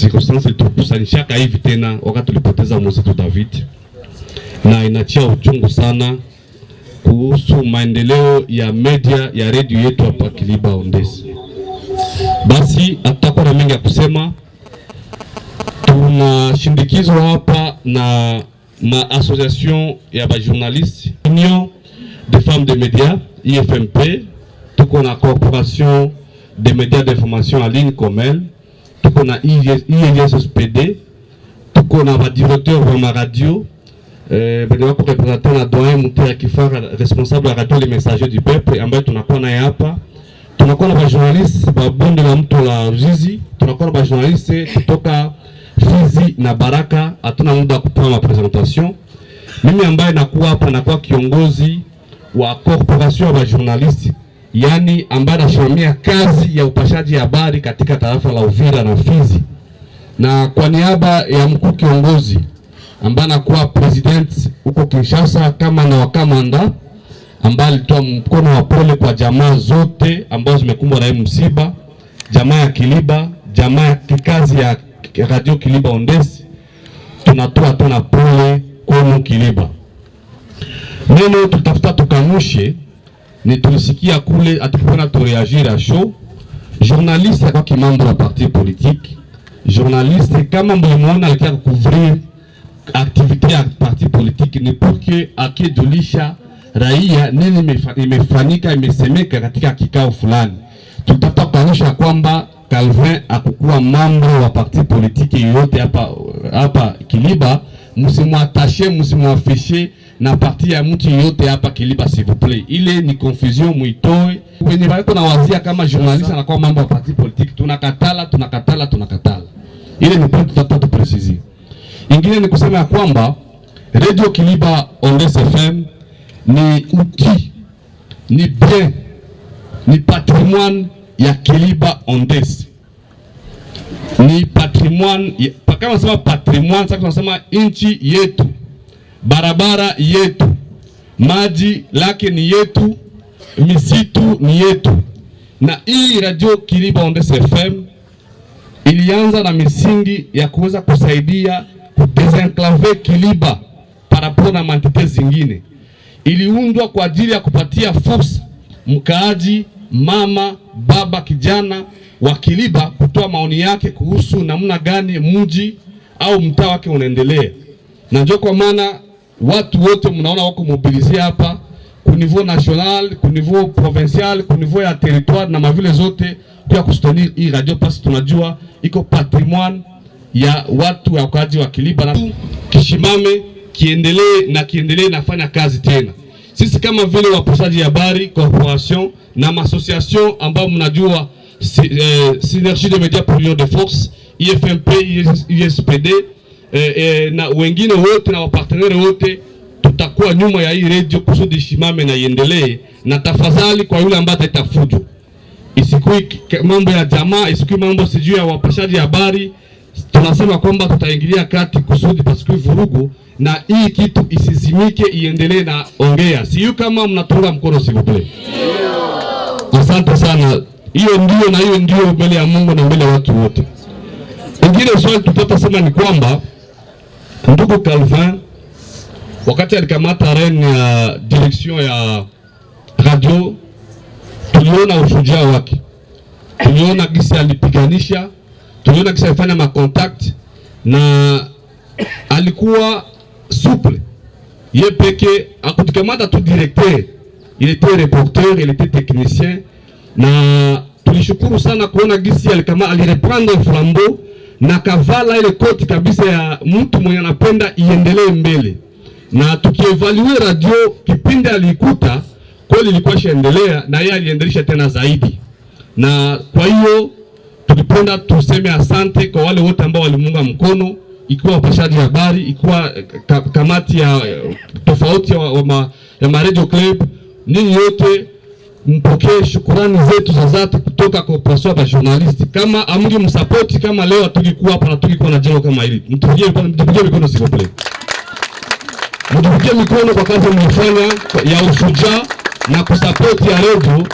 circumstance ilitukusanyisha hivi tena wakati tulipoteza mwenzetu David, na inatia uchungu sana kuhusu maendeleo ya media ya radio yetu hapa Kiliba Ondesi. Basi atakuwa na mengi ya kusema. Tunashindikizwa hapa na association ya ba journalistes, Union des femmes de médias IFMP, tuko na corporation des médias d'information en ligne COMEL, tuko na ISSPD, tuko na ba directeur wa ma radio bado kwa representer na doyen Mutea Kifara, responsable ya radio Les Messagers du Peuple, ambaye tunakuwa naye hapa. Tunakuwa na ba journalistes ba bonde la mto la Ruzizi, tunakuwa na ba journalistes kutoka Fizi na Baraka. Hatuna muda kupanga presentation. Mimi ambaye nakuwa hapa nakuwa kiongozi wa corporation ya journalists, yani ambaye anasimamia kazi ya upashaji habari katika tarafa la Uvira na Fizi. Na kwa niaba ya mkuu kiongozi ambaye anakuwa president huko Kinshasa kama na wakamanda, ambaye alitoa mkono wa pole kwa jamaa zote ambazo zimekumbwa na msiba, jamaa ya Kiliba, jamaa ya kikazi ya Radio Kiliba Ondesi, tunatoa tena pole kwa Kiliba. Neno tutafuta tukanushe ni tulisikia kule atukuna to reagir à chaud. Journaliste kwa kimambo ya parti politique, journaliste kama mlimuona alikia couvrir activité ya parti politique ni pour que akijulisha raia nini imefanyika imesemeka katika kikao fulani. Tutafuta kukanusha kwamba Calvin akukuwa mambo wa parti politique yote hapa Kiliba. Msimuattache, msimuafishe na parti ya mtu yote hapa Kiliba, s'il vous plaît. Ile ni confusion muitoe. Wenye wako na wazia kama journaliste anakuwa mambo wa parti politique, tunakatala. Ile ni point tutapata préciser. Ingine ni kusema ya kwamba Radio Kiliba Ondesi FM ni outil, ni bien, ni patrimoine ya Kiliba Ondesi. Ni patrimoine, kama sema patrimoine, sasa tunasema inchi yetu, barabara yetu, maji lake ni yetu, misitu ni yetu. Na hii Radio Kiliba Ondesi FM ilianza na misingi ya kuweza kusaidia kudesenclaver Kiliba paraporo na mantite zingine. Iliundwa kwa ajili ya kupatia fursa mkaaji, mama, baba, kijana wa Kiliba kutoa maoni yake kuhusu namna gani mji au mtaa wake unaendelea. Na ndio kwa maana watu wote mnaona wako mobiliser hapa ku niveau national, ku niveau provincial, ku niveau ya territoire na mavile zote kwa kustenir hii radio, parce tunajua iko patrimoine ya watu wa kazi wa Kiliba, na kishimame kiendelee nafanya kazi tena. Sisi kama vile wapashaji habari, corporation na association ambao mnajua Synergie de Médias pour l'Union de Force, IFMP, ISPD, na wengine wote na wapartenere wote, tutakuwa nyuma ya hii radio kusudi shimame na iendelee. Na tafadhali kwa yule ambaye atafujo, isikui mambo ya jamaa, isikui mambo sijui ya wapashaji habari, tunasema kwamba tutaingilia kati kusudi pasikui vurugu na hii kitu isizimike, iendelee na ongea. Siyo kama mnatunga mkono, s'il vous plaît. Asante sana. Hiyo ndio mbele ya Mungu na mbele ya watu wote. Ingine swali tutasema ni kwamba ndugu Calvin wakati alikamata rene ya direction ya radio, tuliona ushujaa wake, tuliona gisi alipiganisha, tuliona gisi alifanya macontact na alikuwa souple. Ye peke akutukamata tu directeur, il était reporter, il était technicien. Na tulishukuru sana kuona gisi alireprendre flambeau na kavala ile koti kabisa ya mtu mwenye anapenda iendelee mbele. Na tukievaluer radio kipindi alikuta kweli ilikuwa shaendelea na yeye aliendelea tena zaidi. Na kwa hiyo tulipenda tuseme asante kwa wale wote ambao walimunga mkono, ikiwa wapashaji habari, ikiwa kamati ya tofauti ya Radio Club, ninyi yote mpokee shukrani zetu za dhati kutoka kwa corporation ya journalist. Kama amngi msupport kama leo tulikuwa hapa na tulikuwa na jengo kama hili, mtupigie mikono, s'il vous plaît. Mtupigie mikono kwa kazi mlifanya ya ushujaa na kusupport ya radio.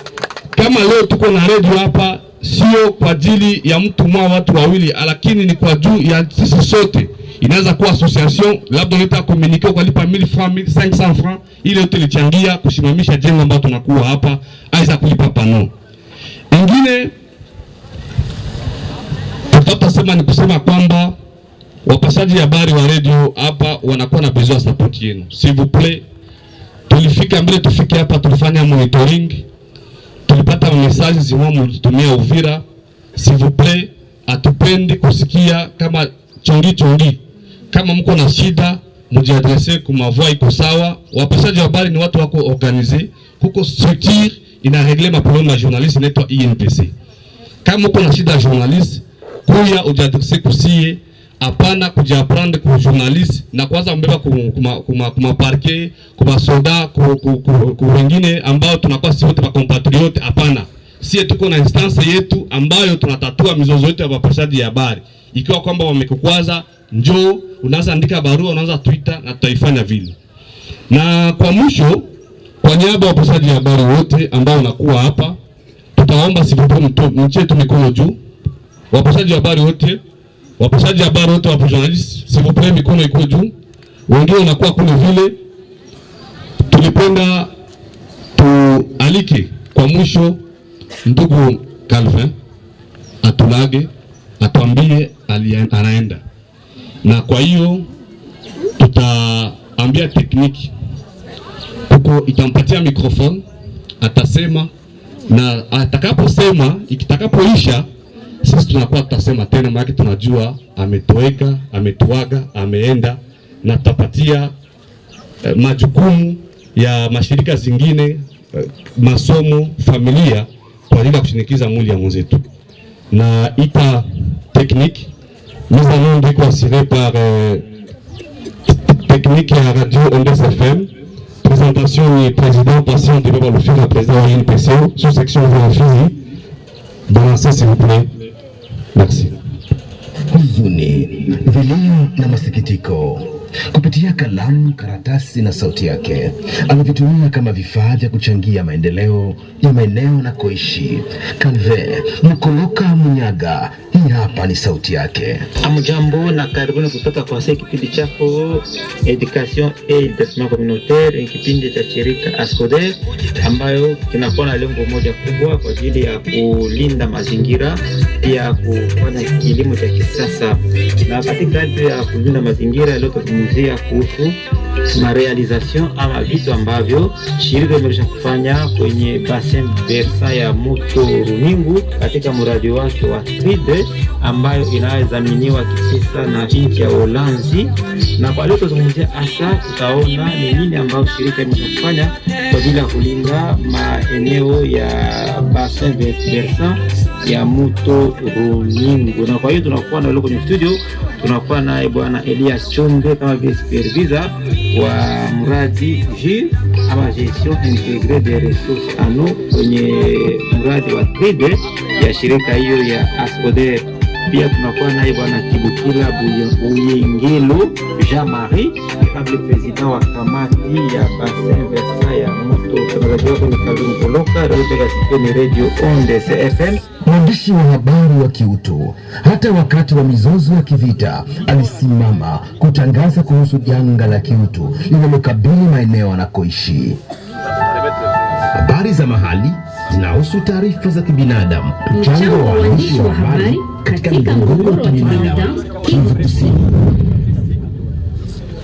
Kama leo tuko na radio hapa sio kwa ajili ya mtu mmoja watu wawili, lakini ni kwa juu ya sisi sote. Inaweza kuwa association, labda unataka communiquer kwa lipa 1000 francs, 1500 francs, ile yote ilichangia kusimamisha jengo ambalo tunakuwa hapa, aisa kulipa pano. Ingine tutasema ni kusema kwamba wapashaji habari wa radio hapa wanakuwa na besoin support yenu. S'il vous plaît, tulifika mbele tufike hapa tulifanya monitoring. Tulipata message zimwa mlitumia Uvira. S'il vous plaît, atupendi kusikia kama chongi. Kama mko na shida, mujiadresse kuma voix iko sawa. Wapashaji habari ni watu wako organiser. Kuko structure ina régler ma problème ya journaliste inaitwa INPC. Kama mko na shida ya journaliste, kuya ujiadresse kusie. Hapana kujiaprendre ku journaliste na kwanza mbeba kuma parquet, kuma soda, ku wengine ambao tunakuwa sisi wote wa compatriote. Hapana, sisi tuko na instance yetu ambayo tunatatua mizozo yetu ya wapashaji habari. Ikiwa kwamba wamekukwaza, njoo unaanza andika barua, unaanza Twitter na tutaifanya vile. Na kwa mwisho, kwa niaba ya wapashaji habari wote ambao wanakuwa hapa, tutaomba mchetu mikono juu. Wapashaji habari wote wa journalist, s'il vous plaît, mikono iko juu. Wengine wanakuwa kule vile. Tulipenda tualike kwa mwisho ndugu Calvin atulage, atuambie anaenda. Na kwa hiyo tutaambia tekniki huko itampatia microphone, atasema na atakaposema ikitakapoisha sisi tunakuwa tutasema tena, maana tunajua ametoweka, ametuaga, ameenda, na tutapatia majukumu ya mashirika zingine, masomo, familia kwa ajili ya kushinikiza mwili ya mwenzetu. Na ita technique nous allons être assurés par technique ya radio Ondes FM. Présentation du président patient de Baba Lufira, président de l'INPCO, sous-section Virafizi. Balancez s'il vous plaît. Merci. Huzuni, vilio na masikitiko kupitia kalamu, karatasi na sauti yake anavitumia kama vifaa vya kuchangia maendeleo ya maeneo na koishi. Calvin Mkoloka Munyaga, hii hapa ni sauti yake. Amjambo na karibuni kutoka kwa kipindi chako Education et Développement Communautaire, kipindi cha shirika ASCODER ambayo kinakuwa na lengo moja kubwa kwa ajili ya kulinda mazingira, pia kufanya kilimo cha kisasa. Na katika hali ya kulinda mazingira leo tutazungumzia kuhusu marealization ama vitu ambavyo shirika imesha kufanya kwenye bassin versant ya mto Runingu katika mradi wake wa 3D ambayo inadhaminiwa kisasa na nchi ya Uholanzi. Na kwa leo tutazungumzia hasa, tutaona ni nini ambayo shirika imesha kufanya kwa ajili ya kulinda maeneo ya bassin versant ya mto Runingu. Na kwa hiyo tunakuwa na leo kwenye studio, tunakuwa naye bwana Elias Chonde kama vice supervisor wa mradi G ama gestion intégrée des ressources en eau kwenye mradi wa 3D ya shirika hiyo ya ASCODER. Pia tunakuwa naye bwana Kibukila Buyengelo Jean-Marie kama president wa kamati ya bassin versant ya mto. Tunajua kwa Calvin Mkoloka Radio Ondes FM, mwandishi wa habari wa kiutu. Hata wakati wa mizozo ya kivita alisimama kutangaza kuhusu janga la kiutu linalokabili maeneo anakoishi. Habari za mahali zinahusu taarifa za kibinadamu, mchango wa waandishi wa habari katika mgogoro wa kibinadamu Kivu Kusini.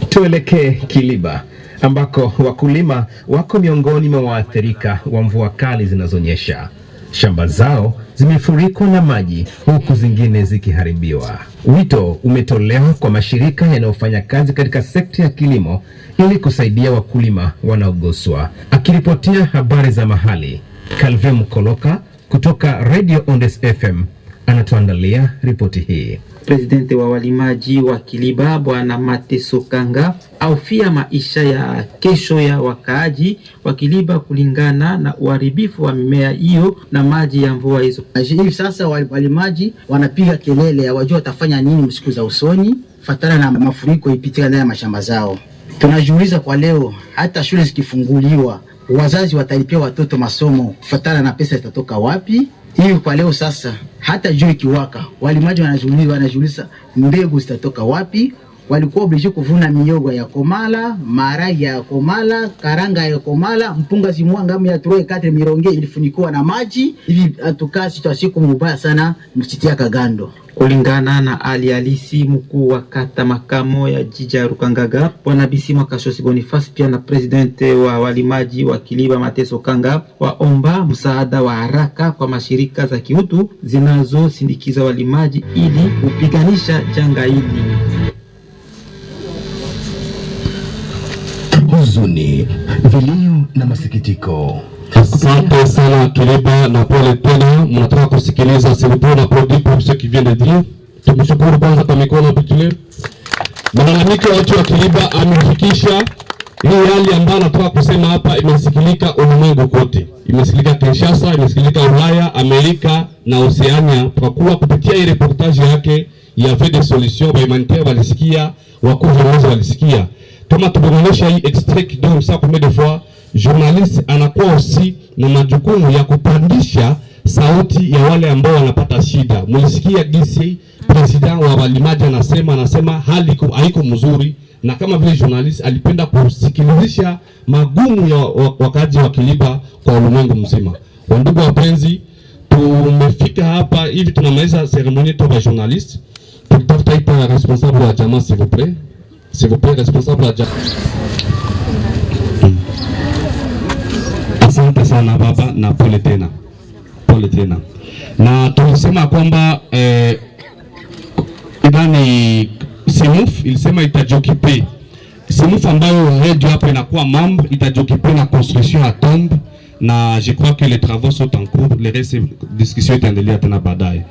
Tuelekee Kiliba ambako wakulima wako miongoni mwa waathirika wa mvua kali zinazonyesha. Shamba zao zimefurikwa na maji huku zingine zikiharibiwa. Wito umetolewa kwa mashirika yanayofanya kazi katika sekta ya kilimo ili kusaidia wakulima wanaoguswa. Akiripotia habari za mahali, Calvin Mkoloka kutoka Radio Ondes FM anatuandalia ripoti hii. Presidente wa walimaji wa Kiliba bwana Mateso Kanga aufia maisha ya kesho ya wakaaji wa Kiliba kulingana na uharibifu wa mimea hiyo na maji ya mvua hizo. Hivi sasa walimaji wanapiga kelele, hawajua watafanya nini msiku za usoni fatana na mafuriko ipitika ndani ya mashamba zao. Tunajiuliza kwa leo, hata shule zikifunguliwa wazazi watalipia watoto masomo fatana na pesa itatoka wapi? Hivi kwa leo sasa, hata jua ikiwaka, walimaji wanajiuliza mbegu zitatoka wapi. Walikuwa obligé kuvuna miyogo ya komala, maharage ya komala, karanga ya komala, mpunga zimwa ngamu ya 3-4 mironge ilifunikiwa na maji. Hivi atukaa situation mubaya sana mchitia Kagando. Kulingana na hali halisi, mkuu wa kata makamo ya jiji ya Rukangaga Bwana Bisimwa Kashosi Boniface pia na presidente wa walimaji wa Kiliba Mateso Kanga waomba msaada wa haraka kwa mashirika za kiutu zinazosindikiza walimaji ili kupiganisha janga hili. Huzuni, vilio na masikitiko. Asante sana Kiliba na pole tena, mnataka kusikiliza Siripo na Prodi pour ce qui vient de dire. Tumshukuru kwanza kwa mikono pitule. Malalamiko ya watu wa Kiliba amefikisha hii hali ambayo nataka kusema hapa imesikilika ulimwengu kote. Imesikilika Kinshasa, imesikilika Ulaya, Amerika na Oceania. Kwa kuwa kupitia hii reportage yake ya fait des solutions ba humanitaire walisikia, wakuu viongozi walisikia. Kama tumeonyesha hii extrait kidogo saa combien de fois journaliste anakuwa aussi na majukumu ya kupandisha sauti ya wale ambao wanapata shida. Mulisikia DC president wa walimaji anasema hali haiko mzuri, na kama vile journalist alipenda kusikilizisha magumu ya wakaji wa Kiliba kwa ulimwengu mzima. Wandugu wapenzi, tumefika hapa hivi tunamaliza ceremonie yetu ya journalist. Tutafuta ipa responsable wa jamaa s'il vous plaît. S'il vous plaît, responsable wa jamaa. Asante sana baba na pole tena. Pole tena. Na tulisema kwamba idani SIMUF ilisema itajokipe. SIMUF ambayo radio hapa inakuwa membre itajokipe na construction ya tombe, na je crois que les travaux sont en cours, les restes discussions itaendelea tena baadaye.